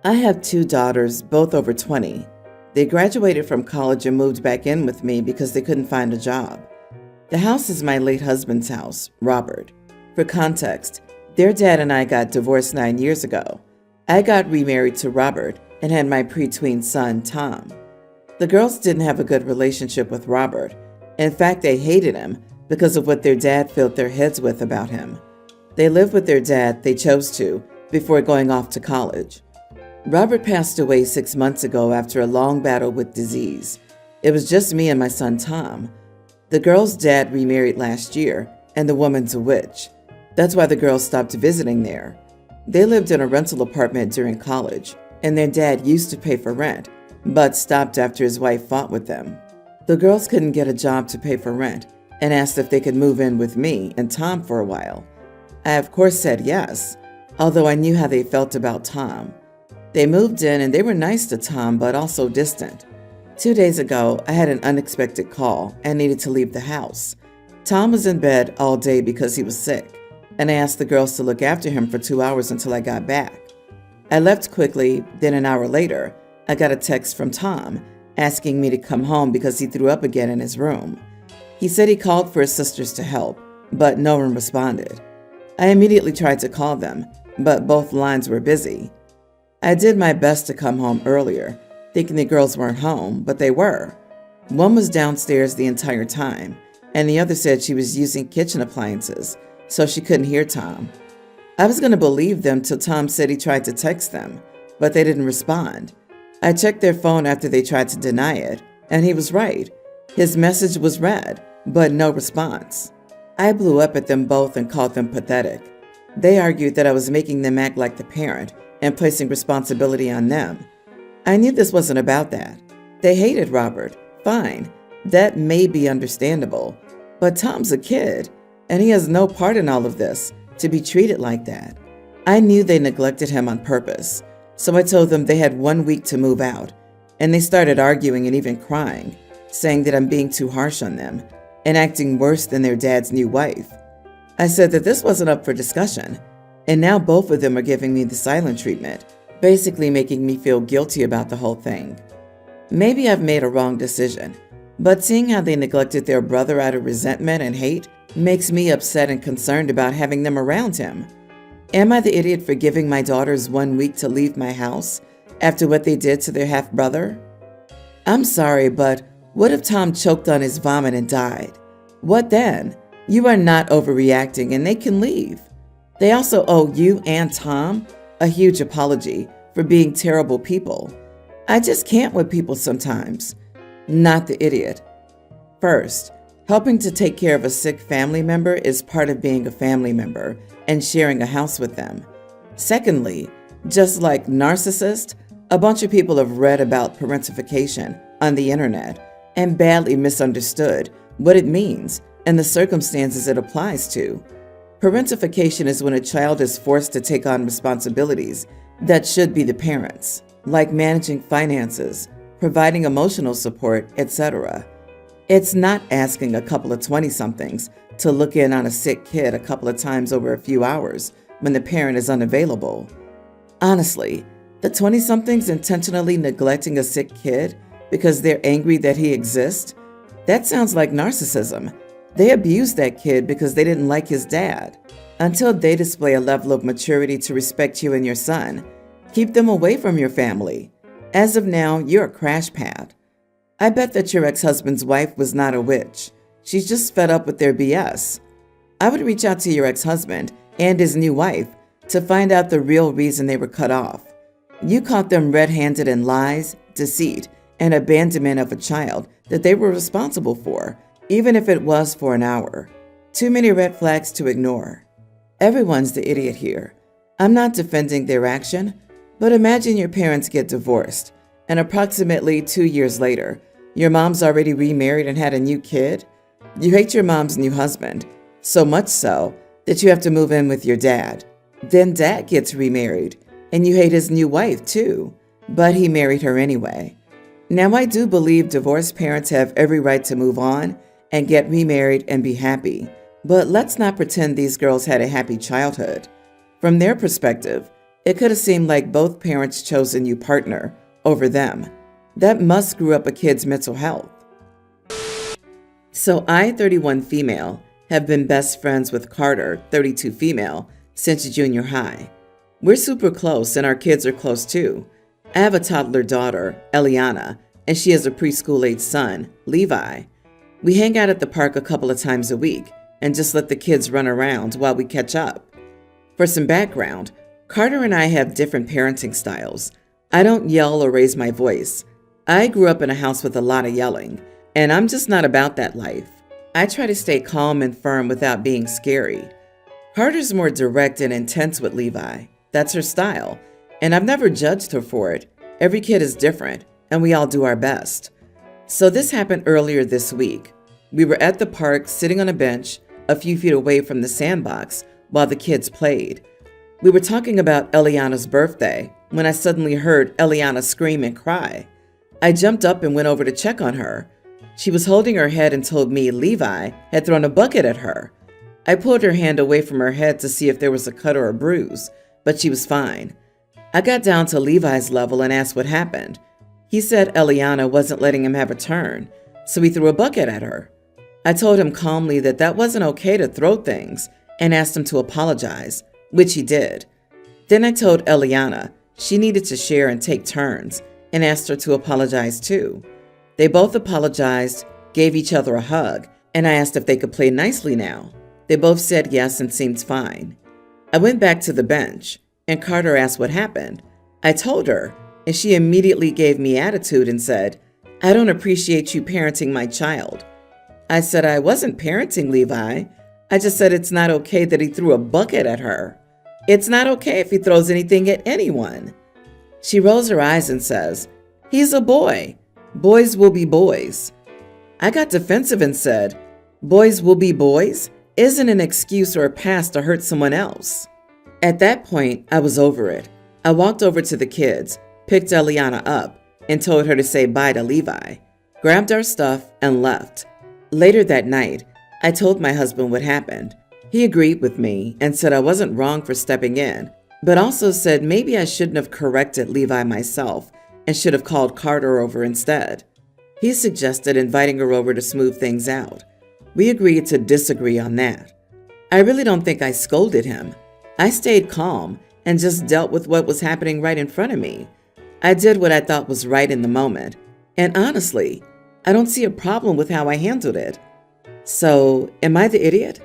I have two daughters, both over 20. They graduated from college and moved back in with me because they couldn't find a job. The house is my late husband's house, Robert. For context, their dad and I got divorced 9 years ago. I got remarried to Robert and had my preteen son, Tom. The girls didn't have a good relationship with Robert. In fact, they hated him because of what their dad filled their heads with about him. They lived with their dad, they chose to, before going off to college. Robert passed away 6 months ago after a long battle with disease. It was just me and my son Tom. The girl's dad remarried last year, and the woman's a witch. That's why the girls stopped visiting there. They lived in a rental apartment during college, and their dad used to pay for rent, but stopped after his wife fought with them. The girls couldn't get a job to pay for rent and asked if they could move in with me and Tom for a while. I of course said yes, although I knew how they felt about Tom. They moved in and they were nice to Tom, but also distant. 2 days ago, I had an unexpected call and needed to leave the house. Tom was in bed all day because he was sick, and I asked the girls to look after him for 2 hours until I got back. I left quickly, then an hour later, I got a text from Tom asking me to come home because he threw up again in his room. He said he called for his sisters to help, but no one responded. I immediately tried to call them, but both lines were busy. I did my best to come home earlier, thinking the girls weren't home, but they were. One was downstairs the entire time, and the other said she was using kitchen appliances, so she couldn't hear Tom. I was going to believe them till Tom said he tried to text them, but they didn't respond. I checked their phone after they tried to deny it, and he was right. His message was read, but no response. I blew up at them both and called them pathetic. They argued that I was making them act like the parent and placing responsibility on them. I knew this wasn't about that. They hated Robert. Fine, that may be understandable, but Tom's a kid, and he has no part in all of this to be treated like that. I knew they neglected him on purpose, so I told them they had 1 week to move out, and they started arguing and even crying, saying that I'm being too harsh on them and acting worse than their dad's new wife. I said that this wasn't up for discussion, and now both of them are giving me the silent treatment, basically making me feel guilty about the whole thing. Maybe I've made a wrong decision, but seeing how they neglected their brother out of resentment and hate makes me upset and concerned about having them around him. Am I the idiot for giving my daughters 1 week to leave my house after what they did to their half-brother? I'm sorry, but what if Tom choked on his vomit and died? What then? You are not overreacting and they can leave. They also owe you and Tom a huge apology for being terrible people. I just can't with people sometimes. Not the idiot. First, helping to take care of a sick family member is part of being a family member and sharing a house with them. Secondly, just like narcissist, a bunch of people have read about parentification on the internet and badly misunderstood what it means and the circumstances it applies to. Parentification is when a child is forced to take on responsibilities that should be the parents', like managing finances, providing emotional support, etc. It's not asking a couple of 20-somethings to look in on a sick kid a couple of times over a few hours when the parent is unavailable. Honestly, the 20-somethings intentionally neglecting a sick kid because they're angry that he exists, that sounds like narcissism. They abused that kid because they didn't like his dad. Until they display a level of maturity to respect you and your son, keep them away from your family. As of now, you're a crash pad. I bet that your ex-husband's wife was not a witch. She's just fed up with their BS. I would reach out to your ex-husband and his new wife to find out the real reason they were cut off. You caught them red-handed in lies, deceit, and abandonment of a child that they were responsible for, even if it was for an hour. Too many red flags to ignore. Everyone's the idiot here. I'm not defending their action, but imagine your parents get divorced, and approximately 2 years later, your mom's already remarried and had a new kid. You hate your mom's new husband, so much so that you have to move in with your dad. Then dad gets remarried, and you hate his new wife too, but he married her anyway. Now, I do believe divorced parents have every right to move on and get remarried and be happy, but let's not pretend these girls had a happy childhood. From their perspective, It could have seemed like both parents chose a new partner over them. That must screw up a kid's mental health. So I, 31 female, have been best friends with Carter, 32 female, since junior high. We're super close and our kids are close too. I have a toddler daughter, Eliana, and she has a preschool-age son, Levi. We hang out at the park a couple of times a week and just let the kids run around while we catch up. For some background, Carter and I have different parenting styles. I don't yell or raise my voice. I grew up in a house with a lot of yelling, and I'm just not about that life. I try to stay calm and firm without being scary. Carter's more direct and intense with Levi. That's her style, and I've never judged her for it. Every kid is different, and we all do our best. So this happened earlier this week. We were at the park sitting on a bench a few feet away from the sandbox while the kids played. We were talking about Eliana's birthday when I suddenly heard Eliana scream and cry. I jumped up and went over to check on her. She was holding her head and told me Levi had thrown a bucket at her. I pulled her hand away from her head to see if there was a cut or a bruise, but she was fine. I got down to Levi's level and asked what happened. He said Eliana wasn't letting him have a turn, so he threw a bucket at her. I told him calmly that that wasn't okay to throw things and asked him to apologize, which he did. Then I told Eliana she needed to share and take turns and asked her to apologize too. They both apologized, gave each other a hug, and I asked if they could play nicely now. They both said yes and seemed fine. I went back to the bench, and Carter asked what happened. I told her, and she immediately gave me attitude and said, "I don't appreciate you parenting my child." I said I wasn't parenting Levi. I just said it's not okay that he threw a bucket at her. It's not okay if he throws anything at anyone. She rolls her eyes and says, "He's a boy. Boys will be boys." I got defensive and said, "Boys will be boys isn't an excuse or a pass to hurt someone else." At that point, I was over it. I walked over to the kids, picked Eliana up, and told her to say bye to Levi, grabbed our stuff, and left. Later that night, I told my husband what happened. He agreed with me and said I wasn't wrong for stepping in, but also said maybe I shouldn't have corrected Levi myself and should have called Carter over instead. He suggested inviting her over to smooth things out. We agreed to disagree on that. I really don't think I scolded him. I stayed calm and just dealt with what was happening right in front of me. I did what I thought was right in the moment, and honestly, I don't see a problem with how I handled it. So, am I the idiot?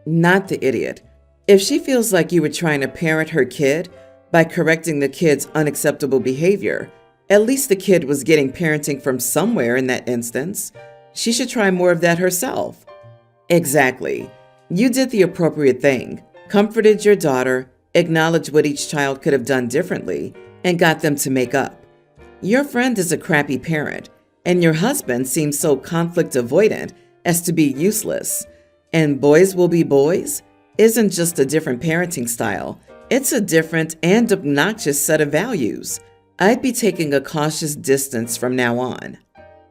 Not the idiot. If she feels like you were trying to parent her kid by correcting the kid's unacceptable behavior, at least the kid was getting parenting from somewhere in that instance. She should try more of that herself. Exactly. You did the appropriate thing, comforted your daughter, acknowledged what each child could have done differently, and got them to make up. Your friend is a crappy parent, and your husband seems so conflict avoidant as to be useless. And boys will be boys isn't just a different parenting style. It's a different and obnoxious set of values. I'd be taking a cautious distance from now on.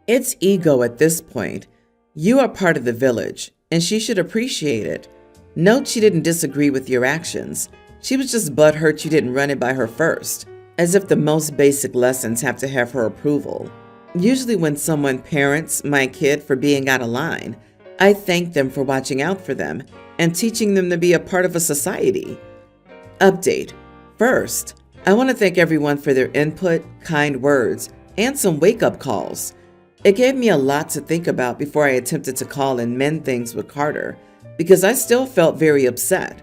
It's ego at this point. You are part of the village, and she should appreciate it. Note she didn't disagree with your actions. She was just butthurt you didn't run it by her first, as if the most basic lessons have to have her approval. Usually when someone parents my kid for being out of line, I thank them for watching out for them and teaching them to be a part of a society. Update. First, I want to thank everyone for their input, kind words, and some wake-up calls. It gave me a lot to think about before I attempted to call and mend things with Carter, because I still felt very upset.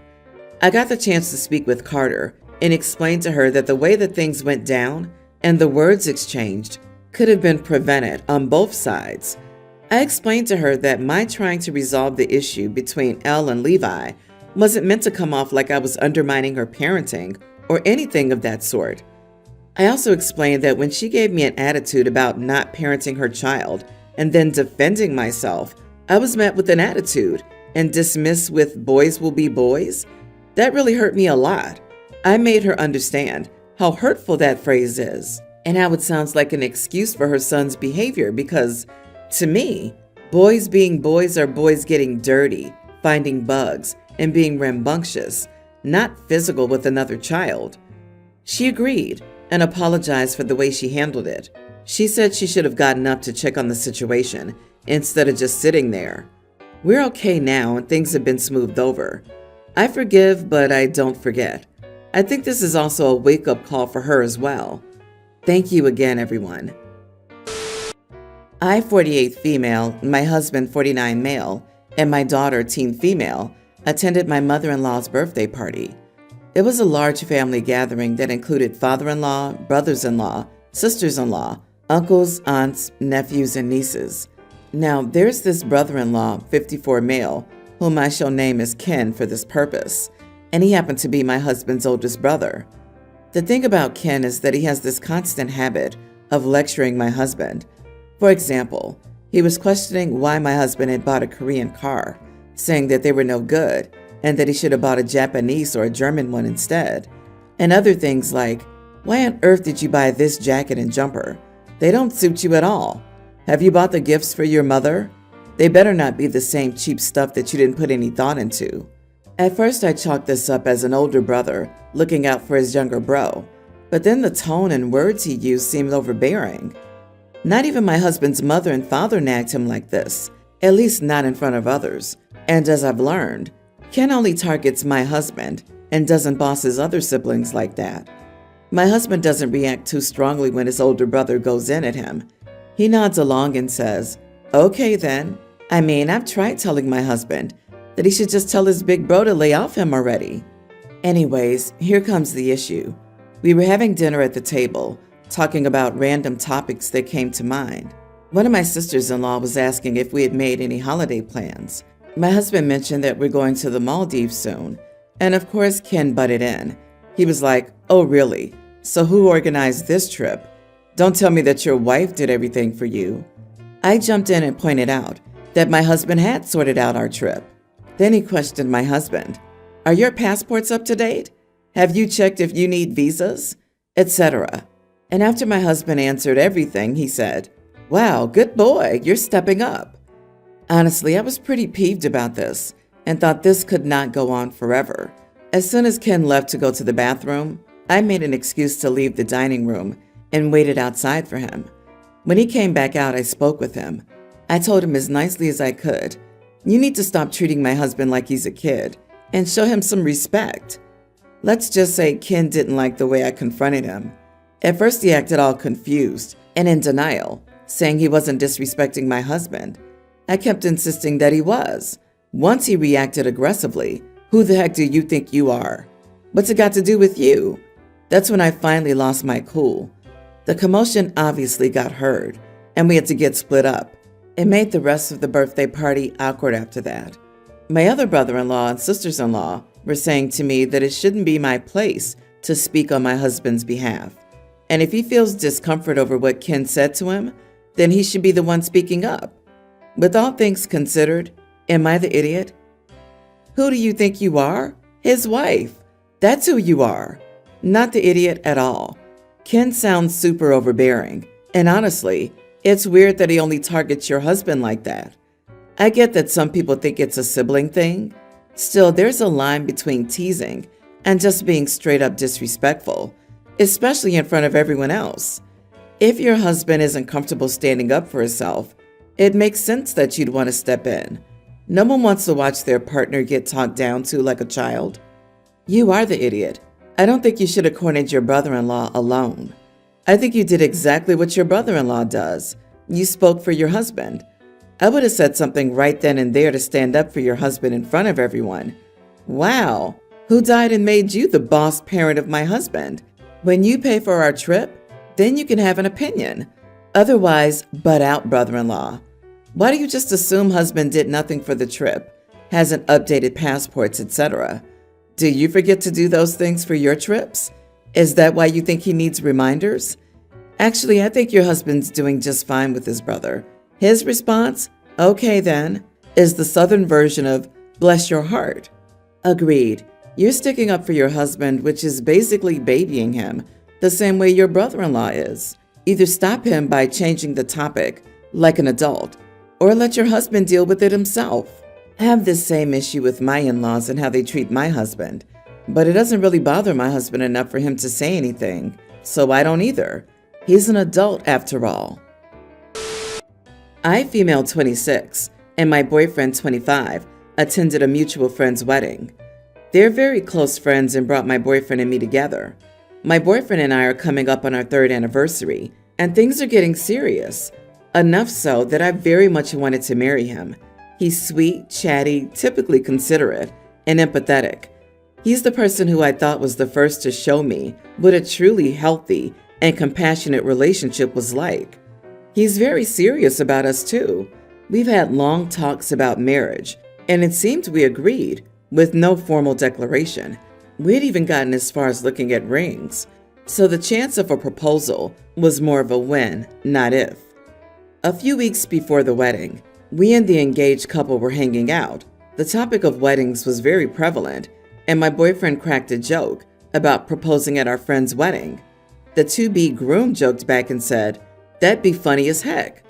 I got the chance to speak with Carter and explain to her that the way that things went down and the words exchanged could have been prevented on both sides. I explained to her that my trying to resolve the issue between Elle and Levi wasn't meant to come off like I was undermining her parenting or anything of that sort. I also explained that when she gave me an attitude about not parenting her child and then defending myself, I was met with an attitude and dismissed with "boys will be boys." That really hurt me a lot. I made her understand how hurtful that phrase is and how it sounds like an excuse for her son's behavior because, to me, boys being boys are boys getting dirty, finding bugs, and being rambunctious, not physical with another child. She agreed and apologized for the way she handled it. She said she should have gotten up to check on the situation instead of just sitting there. We're okay now and things have been smoothed over. I forgive, but I don't forget. I think this is also a wake-up call for her as well. Thank you again, everyone. I, 48 female, my husband, 49 male, and my daughter, teen female, attended my mother-in-law's birthday party. It was a large family gathering that included father-in-law, brothers-in-law, sisters-in-law, uncles, aunts, nephews, and nieces. Now, there's this brother-in-law, 54 male, whom I shall name as Ken for this purpose, and he happened to be my husband's oldest brother. The thing about Ken is that he has this constant habit of lecturing my husband. For example, he was questioning why my husband had bought a Korean car, saying that they were no good and that he should have bought a Japanese or a German one instead. And other things like, why on earth did you buy this jacket and jumper? They don't suit you at all. Have you bought the gifts for your mother? They better not be the same cheap stuff that you didn't put any thought into. At first, I chalked this up as an older brother looking out for his younger bro, but then the tone and words he used seemed overbearing. Not even my husband's mother and father nagged him like this, at least not in front of others. And as I've learned, Ken only targets my husband and doesn't boss his other siblings like that. My husband doesn't react too strongly when his older brother goes in at him. He nods along and says, "Okay then. I mean, I've tried telling my husband that he should just tell his big bro to lay off him already." Anyways, here comes the issue. We were having dinner at the table, talking about random topics that came to mind. One of my sisters-in-law was asking if we had made any holiday plans. My husband mentioned that we're going to the Maldives soon, and of course Ken butted in. He was like, "Oh really? So who organized this trip? Don't tell me that your wife did everything for you." I jumped in and pointed out that my husband had sorted out our trip. Then he questioned my husband. "Are your passports up to date? Have you checked if you need visas?" Etc. And after my husband answered everything, he said, "Wow, good boy, you're stepping up." Honestly, I was pretty peeved about this and thought this could not go on forever. As soon as Ken left to go to the bathroom, I made an excuse to leave the dining room and waited outside for him. When he came back out, I spoke with him. I told him as nicely as I could, "You need to stop treating my husband like he's a kid and show him some respect." Let's just say Ken didn't like the way I confronted him. At first, he acted all confused and in denial, saying he wasn't disrespecting my husband. I kept insisting that he was. Once he reacted aggressively, "Who the heck do you think you are? What's it got to do with you?" That's when I finally lost my cool. The commotion obviously got heard, and we had to get split up. It made the rest of the birthday party awkward after that. My other brother-in-law and sisters-in-law were saying to me that it shouldn't be my place to speak on my husband's behalf. And if he feels discomfort over what Ken said to him, then he should be the one speaking up. With all things considered, am I the idiot? Who do you think you are? His wife. That's who you are. Not the idiot at all. Ken sounds super overbearing, and honestly, it's weird that he only targets your husband like that. I get that some people think it's a sibling thing. Still, there's a line between teasing and just being straight up disrespectful, especially in front of everyone else. If your husband isn't comfortable standing up for himself, it makes sense that you'd want to step in. No one wants to watch their partner get talked down to like a child. You are the idiot. I don't think you should have cornered your brother-in-law alone. I think you did exactly what your brother-in-law does. You spoke for your husband. I would have said something right then and there to stand up for your husband in front of everyone. Wow, who died and made you the boss parent of my husband? When you pay for our trip, then you can have an opinion. Otherwise, butt out, brother-in-law. Why do you just assume husband did nothing for the trip, hasn't updated passports, etc.? Do you forget to do those things for your trips? Is that why you think he needs reminders? Actually, I think your husband's doing just fine with his brother. His response, "Okay then," is the Southern version of "bless your heart." Agreed. You're sticking up for your husband, which is basically babying him, the same way your brother-in-law is. Either stop him by changing the topic, like an adult, or let your husband deal with it himself. I have this same issue with my in-laws and how they treat my husband. but it doesn't really bother my husband enough for him to say anything, so I don't either. He's an adult after all. I, female 26, and my boyfriend 25, attended a mutual friend's wedding. They're very close friends and brought my boyfriend and me together. My boyfriend and I are coming up on our 3rd anniversary, and things are getting serious. Enough so that I very much wanted to marry him. He's sweet, chatty, typically considerate, and empathetic. He's the person who I thought was the first to show me what a truly healthy and compassionate relationship was like. He's very serious about us too. We've had long talks about marriage, and it seemed we agreed, with no formal declaration. We'd even gotten as far as looking at rings, so the chance of a proposal was more of a when, not if. A few weeks before the wedding, we and the engaged couple were hanging out. The topic of weddings was very prevalent, and my boyfriend cracked a joke about proposing at our friend's wedding. The to-be groom joked back and said, "That'd be funny as heck."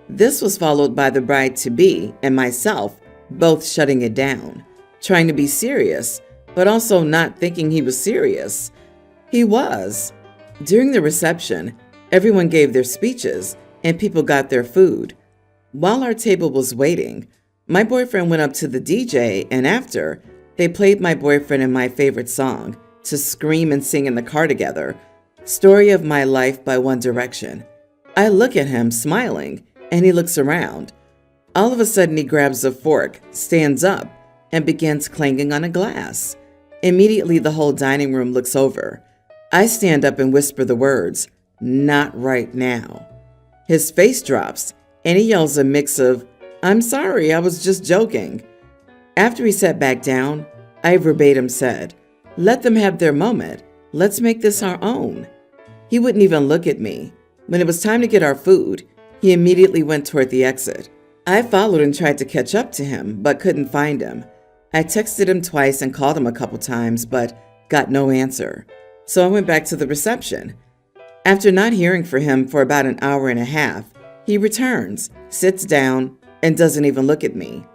This was followed by the bride-to-be and myself both shutting it down, trying to be serious, but also not thinking he was serious. He was. During the reception, everyone gave their speeches and people got their food. While our table was waiting, my boyfriend went up to the DJ, and after, they played my boyfriend and my favorite song to scream and sing in the car together, "Story of My Life" by One Direction. I look at him smiling, and he looks around. All of a sudden, he grabs a fork, stands up, and begins clanging on a glass. Immediately, the whole dining room looks over. I stand up and whisper the words, "Not right now." His face drops, and he yells a mix of, "I'm sorry, I was just joking." After he sat back down, I verbatim said, "Let them have their moment. Let's make this our own." He wouldn't even look at me. When it was time to get our food, he immediately went toward the exit. I followed and tried to catch up to him, but couldn't find him. I texted him twice and called him a couple times, but got no answer. So I went back to the reception. After not hearing from him for about an hour and a half, he returns, sits down, and doesn't even look at me.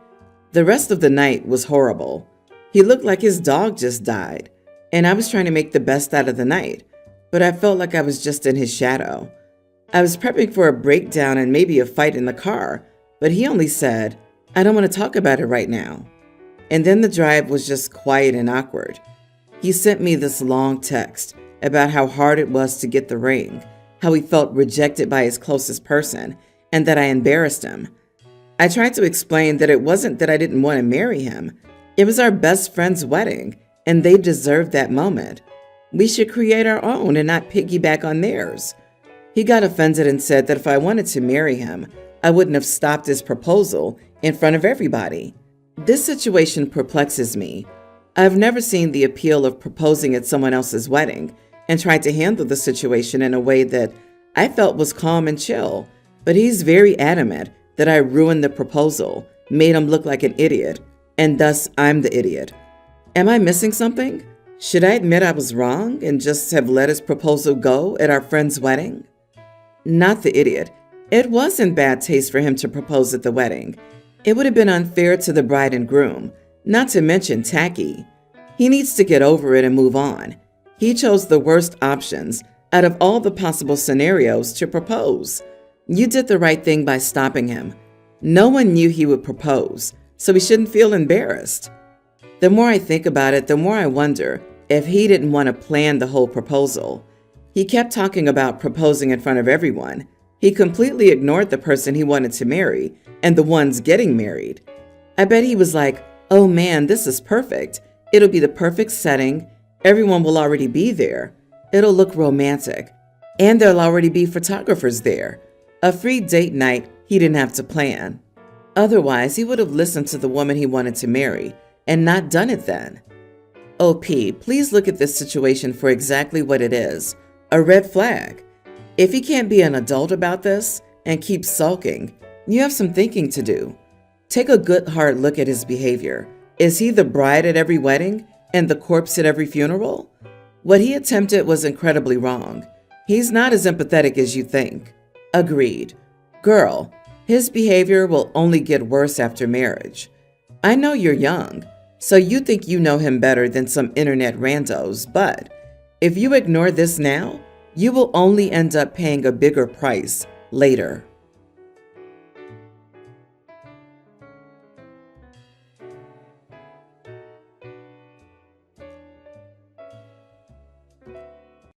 The rest of the night was horrible. He looked like his dog just died, and I was trying to make the best out of the night, but I felt like I was just in his shadow. I was prepping for a breakdown and maybe a fight in the car, but he only said, "I don't want to talk about it right now." And then the drive was just quiet and awkward. He sent me this long text about how hard it was to get the ring, how he felt rejected by his closest person, and that I embarrassed him. I tried to explain that it wasn't that I didn't want to marry him. It was our best friend's wedding, and they deserved that moment. We should create our own and not piggyback on theirs. He got offended and said that if I wanted to marry him, I wouldn't have stopped his proposal in front of everybody. This situation perplexes me. I've never seen the appeal of proposing at someone else's wedding and tried to handle the situation in a way that I felt was calm and chill, but he's very adamant that I ruined the proposal, made him look like an idiot, and thus I'm the idiot. Am I missing something? Should I admit I was wrong and just have let his proposal go at our friend's wedding? Not the idiot. It was in bad taste for him to propose at the wedding. It would have been unfair to the bride and groom, not to mention tacky. He needs to get over it and move on. He chose the worst options out of all the possible scenarios to propose. You did the right thing by stopping him. No one knew he would propose, so he shouldn't feel embarrassed. The more I think about it, the more I wonder if he didn't want to plan the whole proposal. He kept talking about proposing in front of everyone. He completely ignored the person he wanted to marry and the ones getting married. I bet he was like, "Oh man, this is perfect. It'll be the perfect setting. Everyone will already be there. It'll look romantic. And there'll already be photographers there. A free date night he didn't have to plan." Otherwise, he would have listened to the woman he wanted to marry and not done it then. OP, please look at this situation for exactly what it is, a red flag. If he can't be an adult about this and keeps sulking, you have some thinking to do. Take a good hard look at his behavior. Is he the bride at every wedding and the corpse at every funeral? What he attempted was incredibly wrong. He's not as empathetic as you think. Agreed. Girl, his behavior will only get worse after marriage. I know you're young, So you think you know him better than some internet randos, but if you ignore this now, you will only end up paying a bigger price later.